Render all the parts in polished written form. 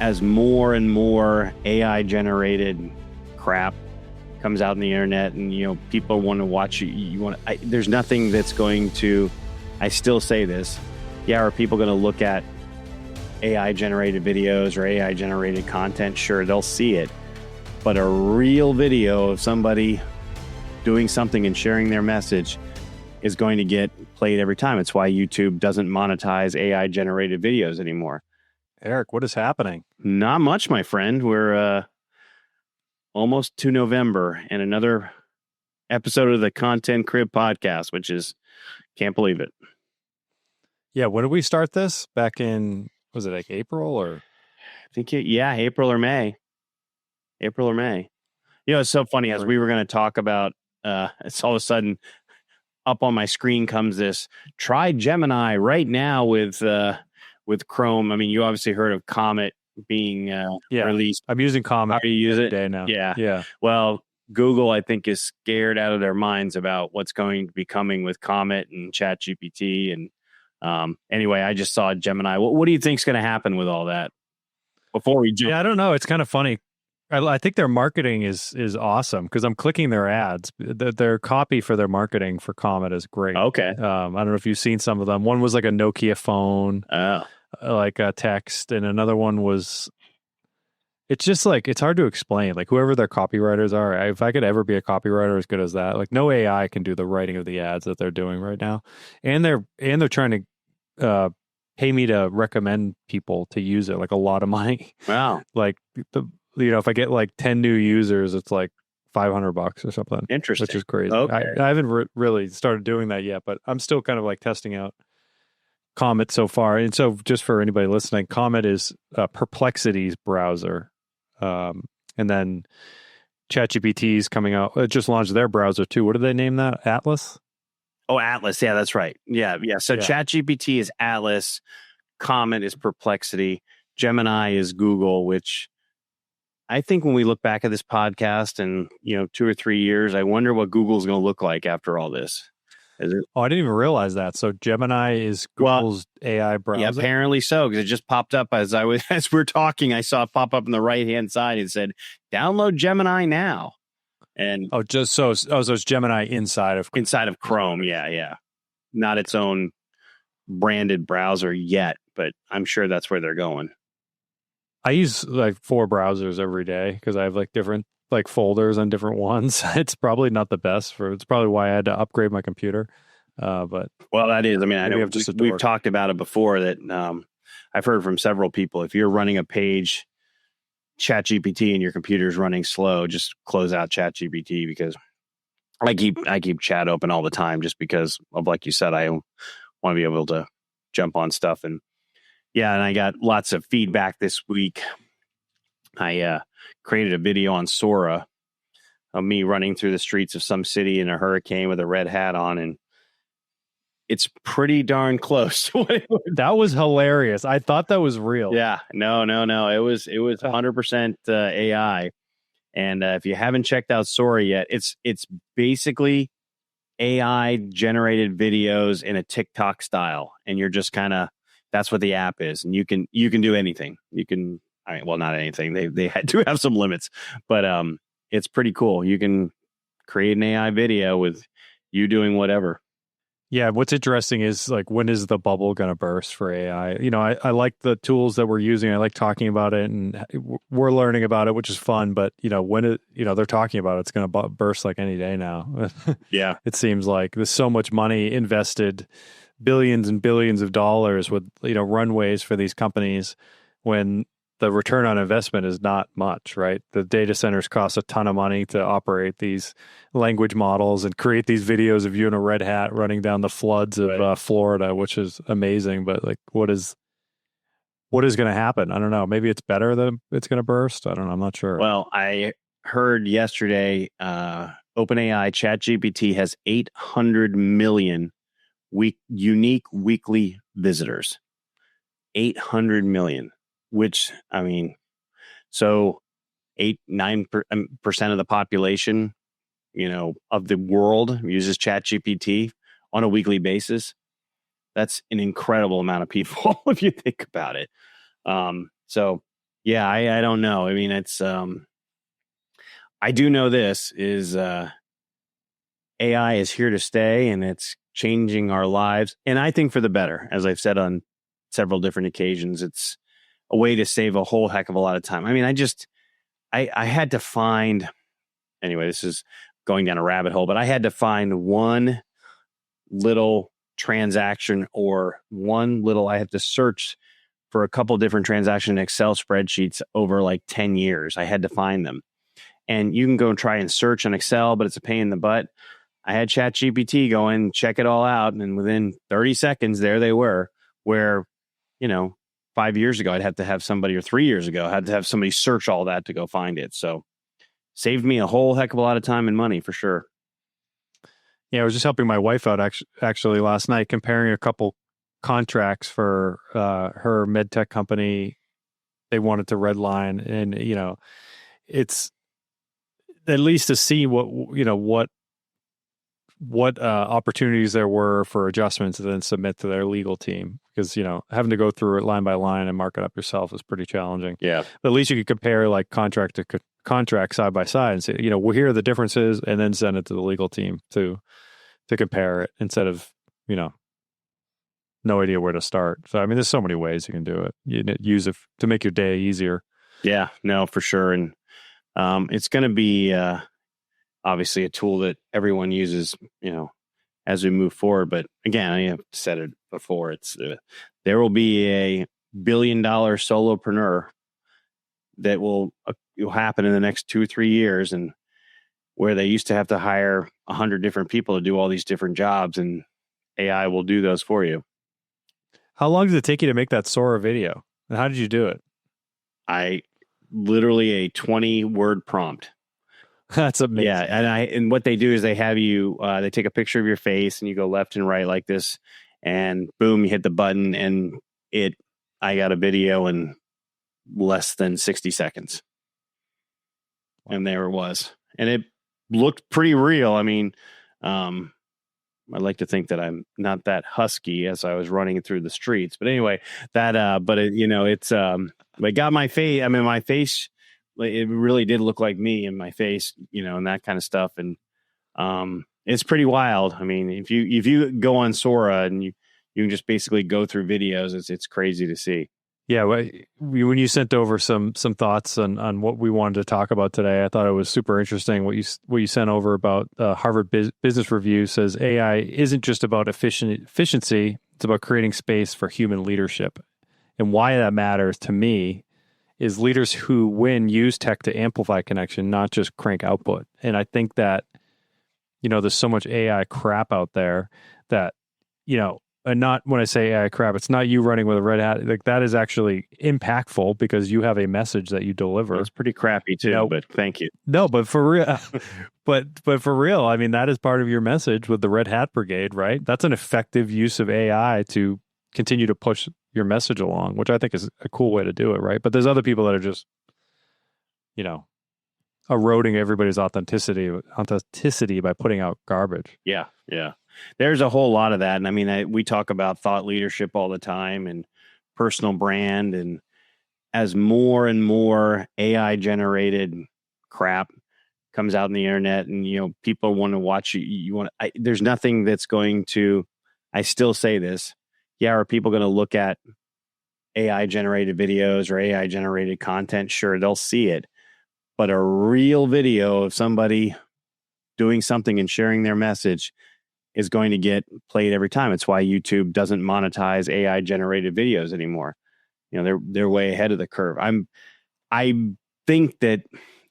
as more and more AI generated crap comes out on the internet, and people want to watch there's nothing that's going to, I still say this, are people going to look at AI generated videos or AI generated content? Sure, they'll see it, but a real video of somebody doing something and sharing their message is going to get played every time. It's why YouTube doesn't monetize AI generated videos anymore. Eric, what is happening? Not much, my friend. We're almost to November and another episode of the Content Crib podcast, which is, can't believe it. Yeah, when did we start this? Back in, was it like April or? I think April or May. April or May. It's so funny, as we were going to talk about, it's all of a sudden up on my screen comes this, try Gemini right now with Chrome. I mean, you obviously heard of Comet being released. I'm using Comet. How do you use it? Day now. Yeah. Well, Google, I think, is scared out of their minds about what's going to be coming with Comet and ChatGPT. And anyway, I just saw Gemini. What do you think is going to happen with all that? Before we jump, I don't know. It's kind of funny. I think their marketing is awesome because I'm clicking their ads. Their copy for their marketing for Comet is great. Okay. I don't know if you've seen some of them. One was like a Nokia phone, like a text, and another one was. It's just like, it's hard to explain. Like, whoever their copywriters are, if I could ever be a copywriter as good as that, like, no AI can do the writing of the ads that they're doing right now, and they're trying to pay me to recommend people to use it, like a lot of money. Wow. Like if I get like 10 new users, it's like $500 or something. Interesting. Which is crazy. Okay. I haven't really started doing that yet, but I'm still kind of like testing out Comet so far. And so, just for anybody listening, Comet is Perplexity's browser. And then ChatGPT is coming out. It just launched their browser too. What did they name that? Atlas? Oh, Atlas. Yeah, that's right. Yeah. So ChatGPT is Atlas. Comet is Perplexity. Gemini is Google, which I think when we look back at this podcast in 2 or 3 years, I wonder what Google's going to look like after all this. Oh, I didn't even realize that. So Gemini is Google's AI browser? Yeah, apparently so, because it just popped up as we're talking. I saw it pop up on the right-hand side. It said, download Gemini now. And so it's Gemini inside of Chrome. Yeah. Not its own branded browser yet, but I'm sure that's where they're going. I use like 4 browsers every day because I have like different like folders on different ones. It's probably not the best it's probably why I had to upgrade my computer. But that is, I mean, I know we've talked about it before that I've heard from several people, if you're running a page ChatGPT and your computer is running slow, just close out ChatGPT, because I keep chat open all the time just because of, like you said, I want to be able to jump on stuff. And I got lots of feedback this week. I created a video on Sora of me running through the streets of some city in a hurricane with a red hat on, and it's pretty darn close. That was hilarious. I thought that was real. Yeah, no. It was 100% AI. And if you haven't checked out Sora yet, it's basically AI generated videos in a TikTok style, and you're just that's what the app is, and you can do anything. Not anything. They do have some limits, but it's pretty cool. You can create an AI video with you doing whatever. Yeah, what's interesting is, like, when is the bubble going to burst for AI? I like the tools that we're using. I like talking about it, and we're learning about it, which is fun. But when they're talking about it, it's going to burst like any day now. Yeah, it seems like there's so much money invested, billions and billions of dollars with runways for these companies, when the return on investment is not much, right? The data centers cost a ton of money to operate these language models and create these videos of you in a red hat running down the floods of Florida, which is amazing. But like, what is going to happen? I don't know. Maybe it's better that it's going to burst. I don't know. I'm not sure. Well, I heard yesterday, OpenAI ChatGPT has 800 million unique weekly visitors. 800 million. Which, I mean, so 9% of the population, of the world uses ChatGPT on a weekly basis. That's an incredible amount of people if you think about it. So Yeah, I don't know. I mean, it's I do know this is AI is here to stay, and it's changing our lives, and I think for the better. As I've said on several different occasions, it's a way to save a whole heck of a lot of time. I mean, I had to find, anyway, this is going down a rabbit hole, but I had to find one little transaction or I have to search for a couple different transaction Excel spreadsheets over like 10 years. I had to find them. And you can go and try and search on Excel, but it's a pain in the butt. I had ChatGPT go in, check it all out, and within 30 seconds, there they were. Where, 5 years ago, I'd have to have somebody, or 3 years ago, I had to have somebody search all that to go find it. So saved me a whole heck of a lot of time and money for sure. Yeah, I was just helping my wife out actually last night, comparing a couple contracts for her med tech company. They wanted to redline, and it's at least to see what opportunities there were for adjustments and then submit to their legal team, because having to go through it line by line and mark it up yourself is pretty challenging. Yeah, but at least you could compare like contract to contract side by side and say, well, here are the differences, and then send it to the legal team to compare it, instead of no idea where to start. So I mean, there's so many ways you can do it. You use it to make your day easier. Yeah, no, for sure. And it's going to be obviously a tool that everyone uses, as we move forward. But again, I have said it before, it's there will be a $1 billion solopreneur that will happen in the next 2 or 3 years, and where they used to have to hire 100 different people to do all these different jobs, and AI will do those for you. How long did it take you to make that Sora video? And how did you do it? I literally a 20-word prompt. That's amazing. Yeah, and what they do is they have you, they take a picture of your face, and you go left and right like this, and boom, you hit the button, and I got a video in less than 60 seconds. And there it was. And it looked pretty real. I mean, I like to think that I'm not that husky as I was running through the streets, but anyway, but it's, it got my face. I mean, my face, it really did look like me in my face, and that kind of stuff. And, it's pretty wild. I mean, if you go on Sora and you can just basically go through videos, it's crazy to see. Yeah, when you sent over some thoughts on what we wanted to talk about today, I thought it was super interesting. What you sent over about Harvard Business Review says AI isn't just about efficiency; it's about creating space for human leadership. And why that matters to me is leaders who win use tech to amplify connection, not just crank output. And I think that there's so much AI crap out there that and not, when I say AI crap, it's not you running with a red hat. Like, that is actually impactful because you have a message that you deliver. It's pretty crappy too, but thank you. No, but for real, but for real, I mean, that is part of your message with the Red Hat Brigade, right? That's an effective use of AI to continue to push your message along, which I think is a cool way to do it, right? But there's other people that are just, eroding everybody's authenticity by putting out garbage. Yeah. There's a whole lot of that. And I mean, we talk about thought leadership all the time and personal brand. And as more and more AI generated crap comes out in the internet, and, people want to watch you, there's nothing that's going to, I still say this. Yeah. Are people going to look at AI generated videos or AI generated content? Sure. They'll see it, but a real video of somebody doing something and sharing their message is going to get played every time. It's why YouTube doesn't monetize AI generated videos anymore. They're way ahead of the curve. I think that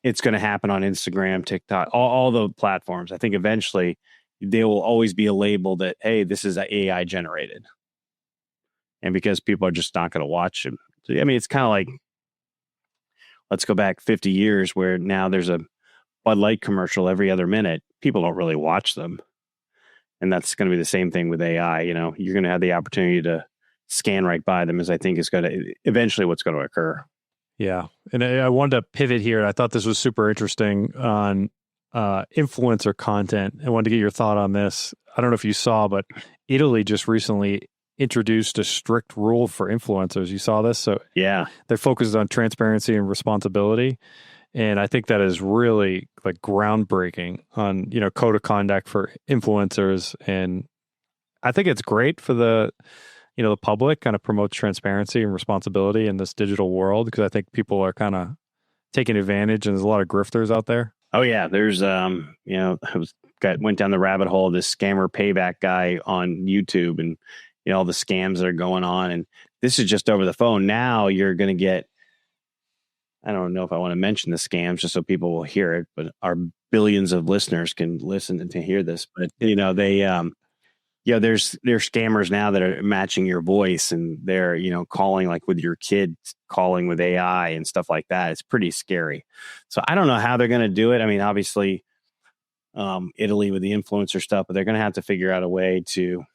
it's going to happen on Instagram, TikTok, all the platforms. I think eventually there will always be a label that, hey, this is AI generated. And because people are just not going to watch them. I mean, it's kind of like, let's go back 50 years where now there's a Bud Light commercial every other minute. People don't really watch them. And that's going to be the same thing with AI. You're going to have the opportunity to scan right by them, as I think is going to eventually what's going to occur. Yeah. And I wanted to pivot here. And I thought this was super interesting on influencer content. I wanted to get your thought on this. I don't know if you saw, but Italy just recently introduced a strict rule for influencers. You saw this? So yeah, they're focused on transparency and responsibility. And I think that is really like groundbreaking on, code of conduct for influencers. And I think it's great for the public, kind of promotes transparency and responsibility in this digital world, because I think people are kind of taking advantage, and there's a lot of grifters out there. Oh yeah, there's went down the rabbit hole of this scammer payback guy on YouTube, and all the scams that are going on, and this is just over the phone. Now you're going to get, I don't know if I want to mention the scams just so people will hear it, but our billions of listeners can listen to hear this. But there's scammers now that are matching your voice, and they're calling like with your kid, calling with AI and stuff like that. It's pretty scary. So I don't know how they're going to do it. I mean, obviously, Italy with the influencer stuff, but they're going to have to figure out a way to,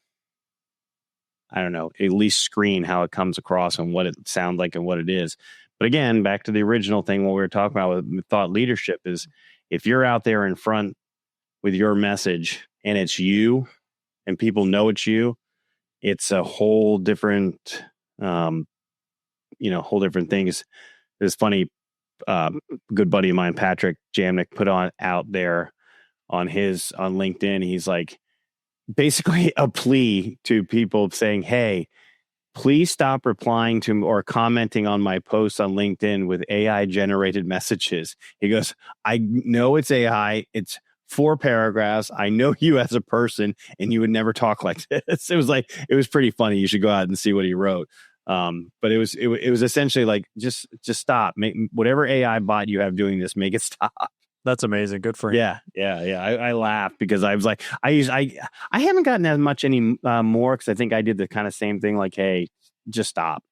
I don't know, at least screen how it comes across and what it sounds like and what it is. But again, back to the original thing, what we were talking about with thought leadership is, if you're out there in front with your message and it's you, and people know it's you, it's a whole different, whole different things. It's funny, good buddy of mine, Patrick Jamnick, put out there on LinkedIn. He's like, basically a plea to people saying, hey, please stop replying to or commenting on my posts on LinkedIn with AI generated messages. He goes, I know it's AI. It's 4 paragraphs. I know you as a person, and you would never talk like this. It was pretty funny. You should go out and see what he wrote. But it was essentially like, just stop. Make whatever AI bot you have doing this, make it stop. That's amazing. Good for him. Yeah. I laughed because I was like, I haven't gotten as much more, because I think I did the kind of same thing. Like, hey, just stop,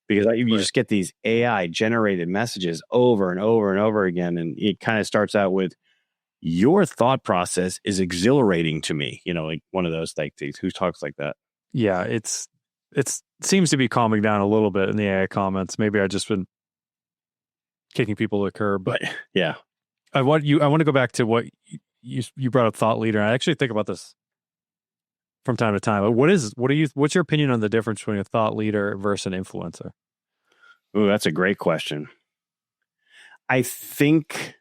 because you just get these AI generated messages over and over and over again, and it kind of starts out with, your thought process is exhilarating to me. Like one of those like things. Who talks like that? Yeah, it seems to be calming down a little bit in the AI comments. Maybe I've just been kicking people to the curb, but yeah. I want to go back to what you brought up, thought leader. I actually think about this from time to time. What's your opinion on the difference between a thought leader versus an influencer? Ooh, that's a great question. I think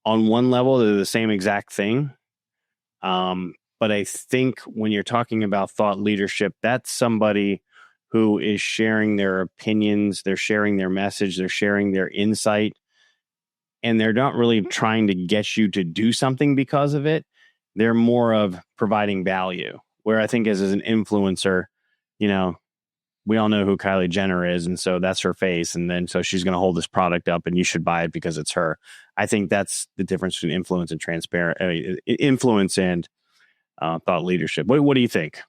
on one level, they're the same exact thing. But I think when you're talking about thought leadership, that's somebody who is sharing their opinions, they're sharing their message, they're sharing their insight, and they're not really trying to get you to do something because of it. They're more of providing value. Where I think as an influencer, we all know who Kylie Jenner is, and so that's her face, and then so she's going to hold this product up, and you should buy it because it's her. I think that's the difference between influence and influence and thought leadership. What do you think?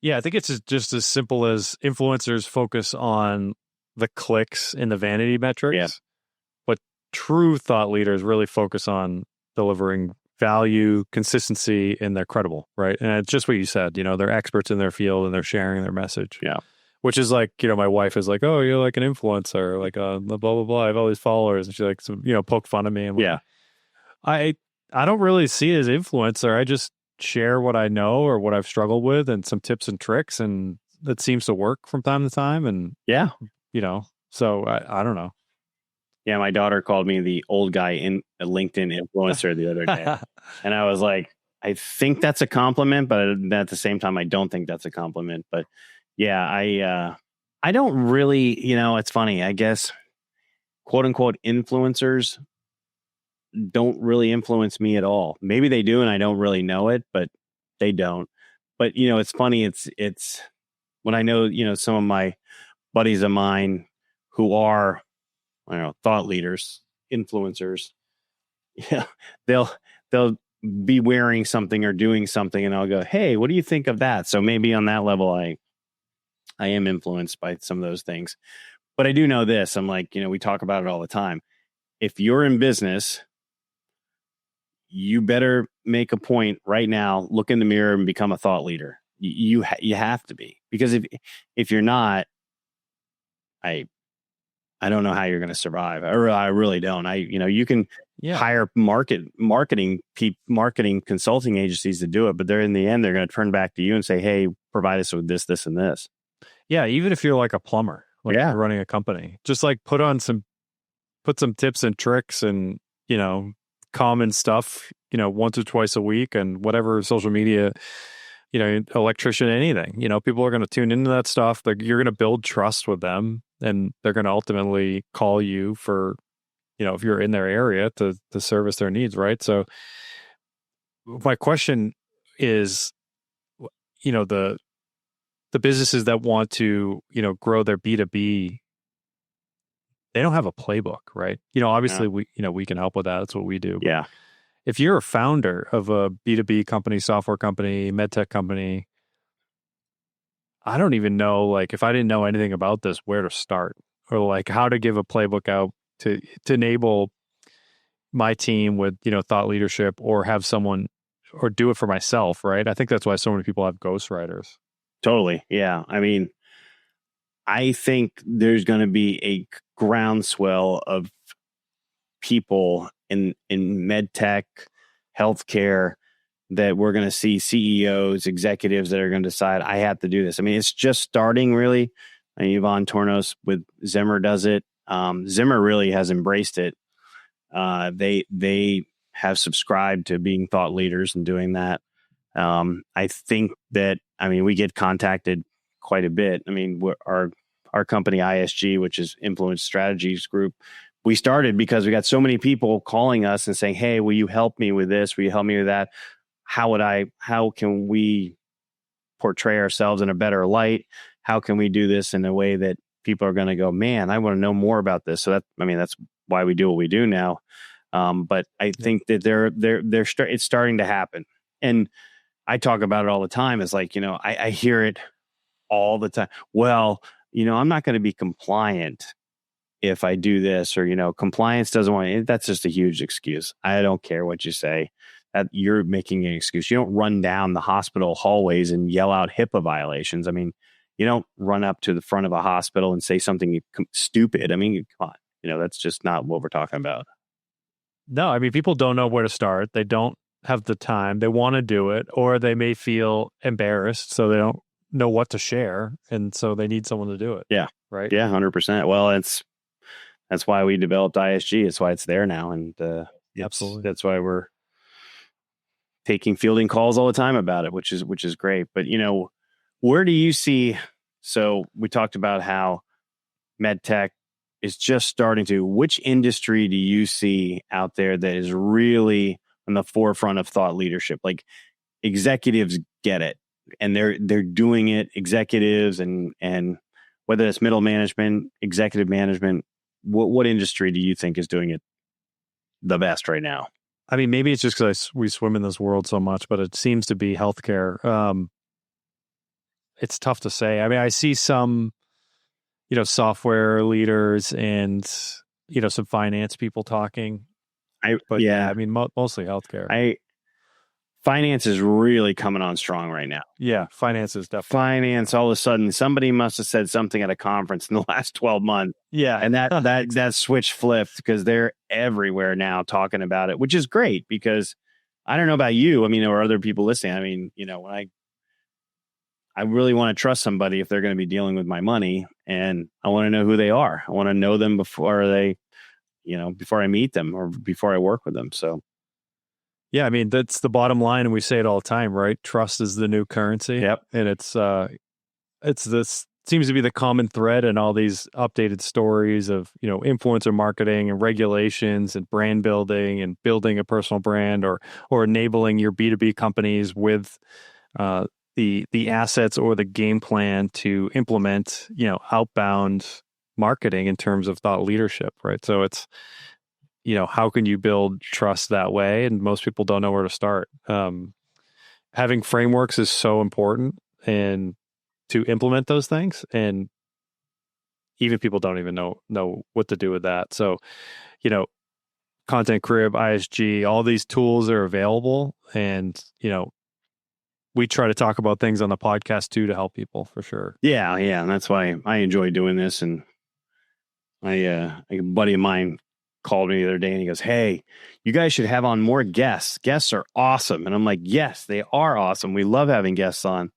Yeah, I think it's just as simple as influencers focus on the clicks and the vanity metrics, but true thought leaders really focus on delivering value, consistency, and they're credible, right? And it's just what you said, they're experts in their field and they're sharing their message. Yeah. Which is like, my wife is like, oh, you're like an influencer, like blah, blah, blah. I have all these followers. And she like, poke fun at me. And yeah. I don't really see it as influencer. I just share what I know or what I've struggled with and some tips and tricks. And that seems to work from time to time. And so I don't know. Yeah, my daughter called me the old guy in a LinkedIn influencer the other day. And I was like, I think that's a compliment, but at the same time, I don't think that's a compliment. But yeah, I don't really, it's funny. I guess, quote unquote, influencers don't really influence me at all. Maybe they do, and I don't really know it, but they don't. But, it's funny. It's when I know, some of my buddies of mine who are, I don't know, thought leaders, influencers. Yeah, they'll be wearing something or doing something, and I'll go, "Hey, what do you think of that?" So maybe on that level, I am influenced by some of those things. But I do know this. I'm like, we talk about it all the time. If you're in business, you better make a point right now. Look in the mirror and become a thought leader. You have to be, because if you're not, I don't know how you're going to survive. I really don't. You can hire marketing consulting agencies to do it, but in the end, they're going to turn back to you and say, hey, provide us with this, this, and this. Yeah. Even if you're like a plumber, you're running a company, just like put some tips and tricks and, common stuff, once or twice a week, and whatever social media, electrician, anything, people are going to tune into that stuff. You're going to build trust with them, and they're going to ultimately call you for, if you're in their area to service their needs. Right. So my question is, the businesses that want to, grow their B2B, they don't have a playbook, right? Obviously we can help with that. That's what we do. Yeah. If you're a founder of a B2B company, software company, medtech company, I don't even know, like, if I didn't know anything about this, where to start, or like how to give a playbook out to enable my team with, thought leadership, or have someone, or do it for myself, right? I think that's why so many people have ghostwriters. Totally. Yeah. I mean, I think there's going to be a groundswell of people in med tech, healthcare, that we're going to see CEOs, executives that are going to decide, I have to do this. I mean, it's just starting, really. Yvonne Tornos with Zimmer does it. Zimmer really has embraced it. They have subscribed to being thought leaders and doing that. I think that, we get contacted quite a bit. Our company ISG, which is Influence Strategies Group, we started because we got so many people calling us and saying, hey, will you help me with this? Will you help me with that? How can we portray ourselves in a better light? How can we do this in a way that people are going to go, man, I want to know more about this. So that's why we do what we do now. But I think that it's starting to happen. And I talk about it all the time. It's like, I hear it all the time. Well, I'm not going to be compliant if I do this, or, compliance doesn't want, that's just a huge excuse. I don't care what you say, that you're making an excuse. You don't run down the hospital hallways and yell out HIPAA violations. You don't run up to the front of a hospital and say something stupid. Come on, that's just not what we're talking about. No, people don't know where to start. They don't have the time. They want to do it, or they may feel embarrassed, so they don't know what to share, and so they need someone to do it. Yeah. Right. Yeah. 100%. Well, that's why we developed ISG. It's why it's there now. And absolutely. That's why we're fielding calls all the time about it, which is great. But, where do you see, so we talked about how medtech is just starting to, which industry do you see out there that is really on the forefront of thought leadership? Like, executives get it, and they're doing it, executives and whether it's middle management, executive management, what industry do you think is doing it the best right now? Maybe it's just because we swim in this world so much, but it seems to be healthcare. It's tough to say. I see some, software leaders and, some finance people talking. Mostly healthcare. Finance is really coming on strong right now. Yeah, finance is definitely. Finance, all of a sudden, somebody must have said something at a conference in the last 12 months. Yeah. And that switch flipped, because they're everywhere now talking about it, which is great, because I don't know about you, or other people listening. When I really want to trust somebody if they're going to be dealing with my money, and I want to know who they are. I want to know them before I meet them or before I work with them. So. Yeah, that's the bottom line, and we say it all the time, right? Trust is the new currency. Yep. And it's this seems to be the common thread in all these updated stories of, influencer marketing and regulations and brand building and building a personal brand, or enabling your B2B companies with the assets or the game plan to implement, outbound marketing in terms of thought leadership, right? So it's, how can you build trust that way? And most people don't know where to start. Having frameworks is so important, and to implement those things. And even people don't even know what to do with that. So, Content Crib, ISG, all these tools are available. And, we try to talk about things on the podcast too, to help people, for sure. Yeah. And that's why I enjoy doing this. And A buddy of mine called me the other day and he goes, "Hey, you guys should have on more guests. Guests are awesome." And I'm like, "Yes, they are awesome. We love having guests on.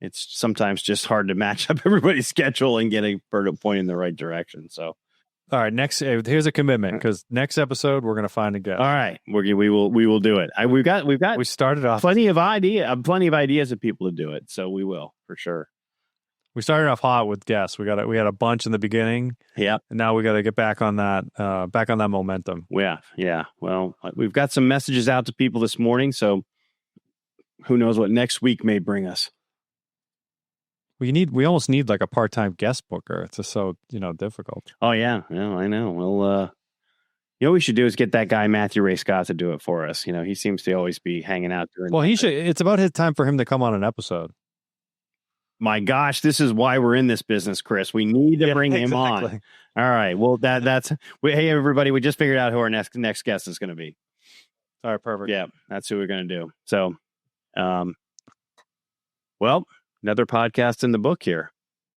It's sometimes just hard to match up everybody's schedule and get a point in the right direction." So, all right, here's a commitment, because next episode we're going to find a guest. All right, we will do it. We started off plenty of ideas of people to do it, so we will for sure. We started off hot with guests. We had a bunch in the beginning. Yeah. And now we got to get back on that momentum. Yeah. Well, we've got some messages out to people this morning, so who knows what next week may bring us. We almost need like a part-time guest booker. It's just so, difficult. Oh yeah. Well, I know. Well, what we should do is get that guy Matthew Ray Scott to do it for us. He seems to always be hanging out during. Well, it's about his time for him to come on an episode. My gosh, this is why we're in this business, Chris. We need to bring him on. All right. Well, hey, everybody, we just figured out who our next guest is going to be. All right, perfect. Yeah, that's who we're going to do. So, well, another podcast in the book here.